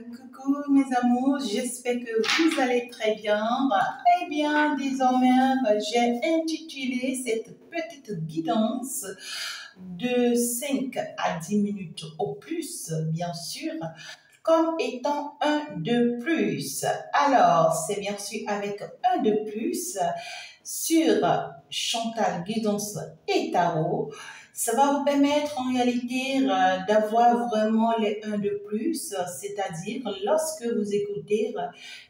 Coucou mes amours, j'espère que vous allez très bien. Eh bien, désormais, j'ai intitulé cette petite guidance de 5 à 10 minutes au plus, bien sûr, comme étant un de plus. Alors, c'est bien sûr avec un de plus sur Chantal Guidance et Tarot. Ça va vous permettre en réalité d'avoir vraiment les 1 de plus, c'est-à-dire lorsque vous écoutez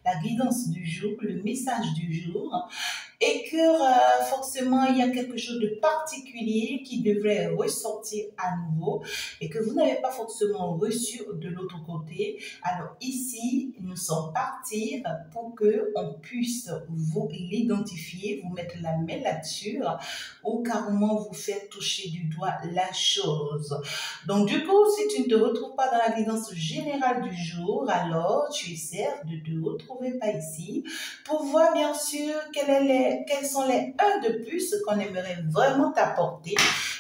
la guidance du jour, le message du jour, et que forcément il y a quelque chose de particulier qui devrait ressortir à nouveau et que vous n'avez pas forcément reçu de l'autre côté. Alors ici, nous sommes partis pour que on puisse vous l'identifier, vous mettre la main là-dessus ou carrément vous faire toucher du doigt la chose. Donc du coup, si tu ne te retrouves pas dans la guidance générale du jour, alors tu essaies de te retrouver pas ici pour voir bien sûr quels sont les 1 de plus qu'on aimerait vraiment t'apporter.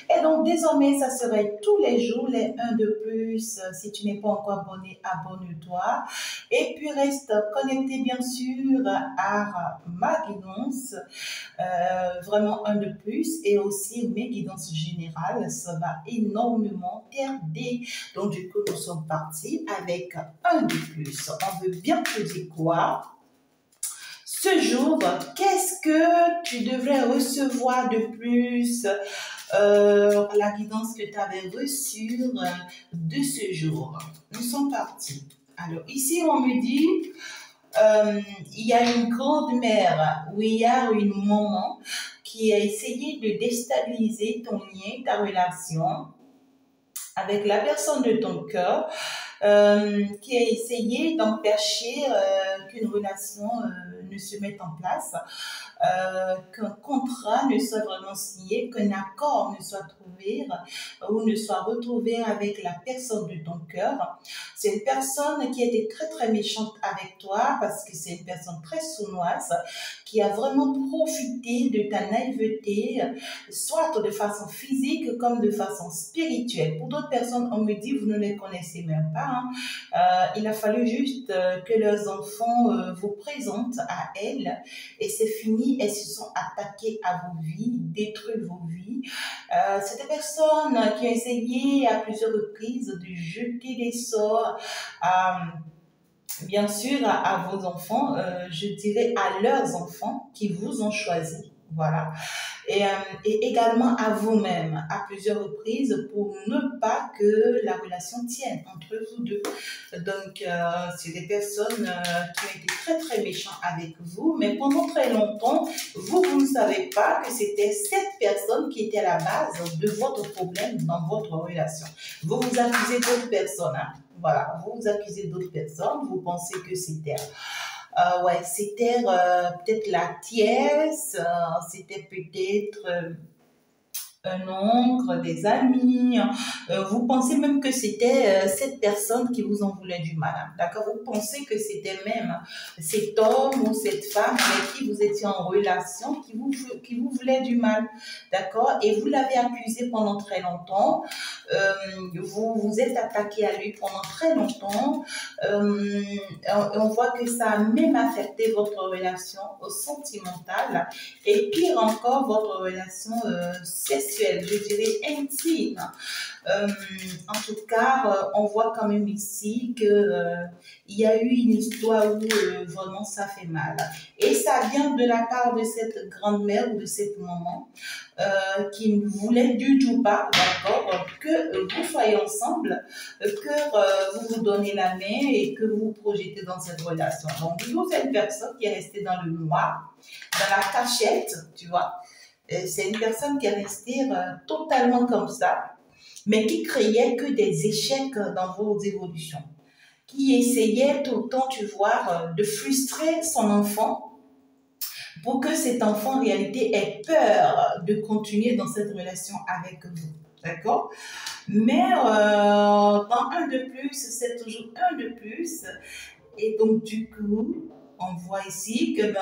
Et donc, désormais, ça serait tous les jours les 1 de plus. Si tu n'es pas encore abonné, abonne-toi. Et puis, reste connecté, bien sûr, à ma guidance. Vraiment 1 de plus. Et aussi mes guidances générales. Ça va énormément t'aider. Donc, du coup, nous sommes partis avec 1 de plus. On veut bien te dire quoi? Ce jour, qu'est-ce que tu devrais recevoir de plus la guidance que tu avais reçue de ce jour? Nous sommes partis. Alors, ici, on me dit, il y a une grande mère ou il y a une maman qui a essayé de déstabiliser ton lien, ta relation avec la personne de ton cœur, qui a essayé d'empêcher qu'une relation ne se mette en place, qu'un contrat ne soit vraiment signé, qu'un accord ne soit trouvé ou ne soit retrouvé avec la personne de ton cœur. C'est une personne qui a été très très méchante avec toi parce que c'est une personne très sournoise qui a vraiment profité de ta naïveté, soit de façon physique comme de façon spirituelle. Pour d'autres personnes, on me dit, vous ne les connaissez même pas. Il a fallu juste que leurs enfants vous présentent à elles et c'est fini, elles se sont attaquées à vos vies, détruisent vos vies. C'est des personnes qui ont essayé à plusieurs reprises de jeter des sorts bien sûr à vos enfants, je dirais à leurs enfants qui vous ont choisi. Voilà. Et également à vous-même, à plusieurs reprises, pour ne pas que la relation tienne entre vous deux. Donc, c'est des personnes qui ont été très, très méchantes avec vous, mais pendant très longtemps, vous ne savez pas que c'était cette personne qui était à la base de votre problème dans votre relation. Vous vous accusez d'autres personnes, hein. Voilà, vous vous accusez d'autres personnes, vous pensez que c'était... ouais, c'était peut-être la tièce, c'était peut-être un oncle, des amis. Vous pensez même que c'était cette personne qui vous en voulait du mal. Hein, d'accord? Vous pensez que c'était même cet homme ou cette femme avec qui vous étiez en relation qui vous voulait du mal. D'accord? Et vous l'avez accusé pendant très longtemps. Vous vous êtes attaqué à lui pendant très longtemps. On voit que ça a même affecté votre relation sentimentale et pire encore, votre relation sexuelle, je dirais intime. En tout cas, on voit quand même ici que il y a eu une histoire où vraiment ça fait mal. Et ça vient de la part de cette grand-mère ou de cette maman qui ne voulait du tout pas, d'accord, que vous soyez ensemble, que vous vous donnez la main et que vous vous projetez dans cette relation. Donc, du coup, c'est une personne qui est restée dans le noir, dans la cachette, tu vois. C'est une personne qui est restée totalement comme ça, mais qui créait que des échecs dans vos évolutions, qui essayait tout le temps, tu vois, de frustrer son enfant pour que cet enfant, en réalité, ait peur de continuer dans cette relation avec vous. D'accord? Mais dans un de plus, c'est toujours un de plus. Et donc, du coup, on voit ici que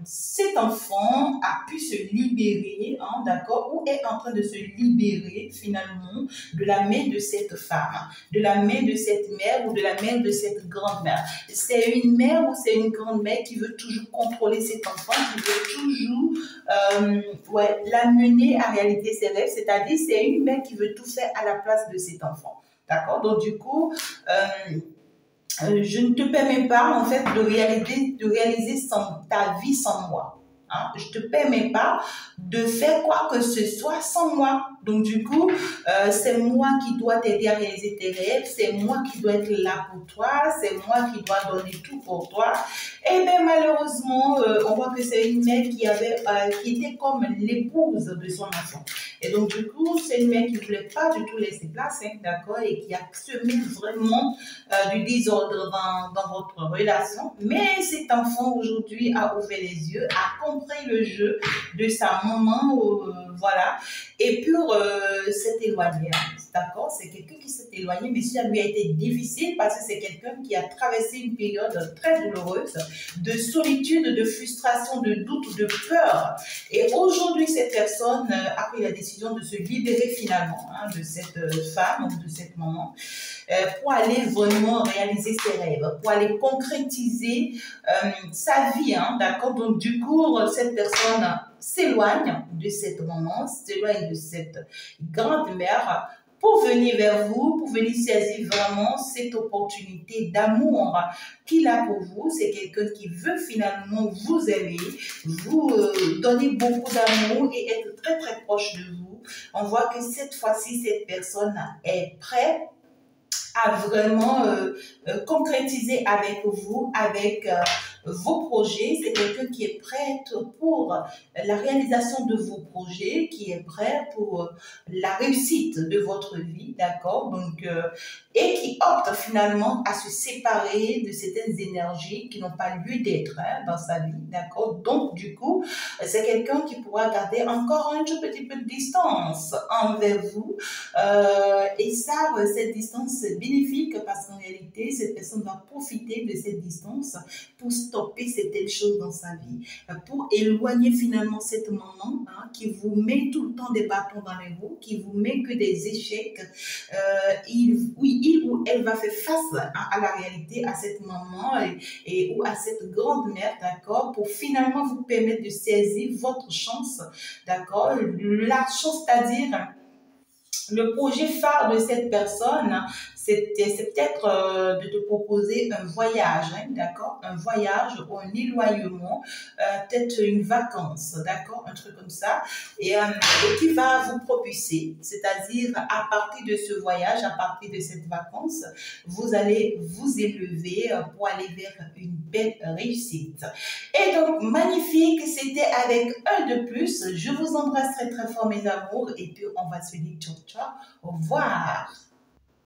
cet enfant a pu se libérer, hein, d'accord, ou est en train de se libérer finalement de la main de cette femme, de la main de cette mère ou de la main de cette grand-mère. C'est une mère ou c'est une grand-mère qui veut toujours contrôler cet enfant, qui veut toujours l'amener à réaliser ses rêves, c'est-à-dire c'est une mère qui veut tout faire à la place de cet enfant. D'accord? Donc du coup, je ne te permets pas en fait de réaliser ta vie sans moi. Hein? Je ne te permets pas de faire quoi que ce soit sans moi. Donc du coup, c'est moi qui dois t'aider à réaliser tes rêves, c'est moi qui dois être là pour toi, c'est moi qui dois donner tout pour toi. Et bien malheureusement, on voit que c'est une mère qui était comme l'épouse de son enfant. Et donc du coup, c'est une mère qui ne voulait pas du tout laisser place, hein, d'accord, et qui a semé vraiment du désordre dans votre relation. Mais cet enfant aujourd'hui a ouvert les yeux, a compris le jeu de sa maman, voilà, et pour s'est éloigné. D'accord, c'est quelqu'un qui s'est éloigné, mais ça lui a été difficile parce que c'est quelqu'un qui a traversé une période très douloureuse de solitude, de frustration, de doute, de peur. Et aujourd'hui, cette personne a pris la décision de se libérer finalement, hein, de cette femme ou de cette maman pour aller vraiment réaliser ses rêves, pour aller concrétiser sa vie. Hein, d'accord, donc du coup, cette personne s'éloigne de cette maman, s'éloigne de cette grande-mère pour venir vers vous, pour venir saisir vraiment cette opportunité d'amour qu'il a pour vous. C'est quelqu'un qui veut finalement vous aimer, vous donner beaucoup d'amour et être très très proche de vous. On voit que cette fois-ci, cette personne est prête à vraiment concrétiser avec vous, avec vos projets. C'est quelqu'un qui est prêt pour la réalisation de vos projets, qui est prêt pour la réussite de votre vie, d'accord? Donc, et qui opte finalement à se séparer de certaines énergies qui n'ont pas lieu d'être dans sa vie, d'accord? Donc, du coup, c'est quelqu'un qui pourra garder encore un tout petit peu de distance envers vous. Et ça, cette distance est bénéfique parce qu'en réalité, cette personne va profiter de cette distance pour stopper certaines choses dans sa vie, pour éloigner finalement cette maman qui vous met tout le temps des bâtons dans les roues, qui vous met que des échecs. Il ou elle va faire face à la réalité, à cette maman ou à cette grande-mère, d'accord, pour finalement vous permettre de saisir votre chance, d'accord, la chance, c'est-à-dire le projet phare de cette personne, c'est peut-être de te proposer un voyage, hein, d'accord, un voyage ou un éloignement, peut-être une vacance, d'accord, un truc comme ça, et qui va vous propulser, c'est-à-dire à partir de ce voyage, à partir de cette vacance, vous allez vous élever pour aller vers une belle réussite. Et donc, magnifique, c'était avec un de plus. Je vous embrasse très très fort mes amours et puis on va se dire ciao ciao, au revoir.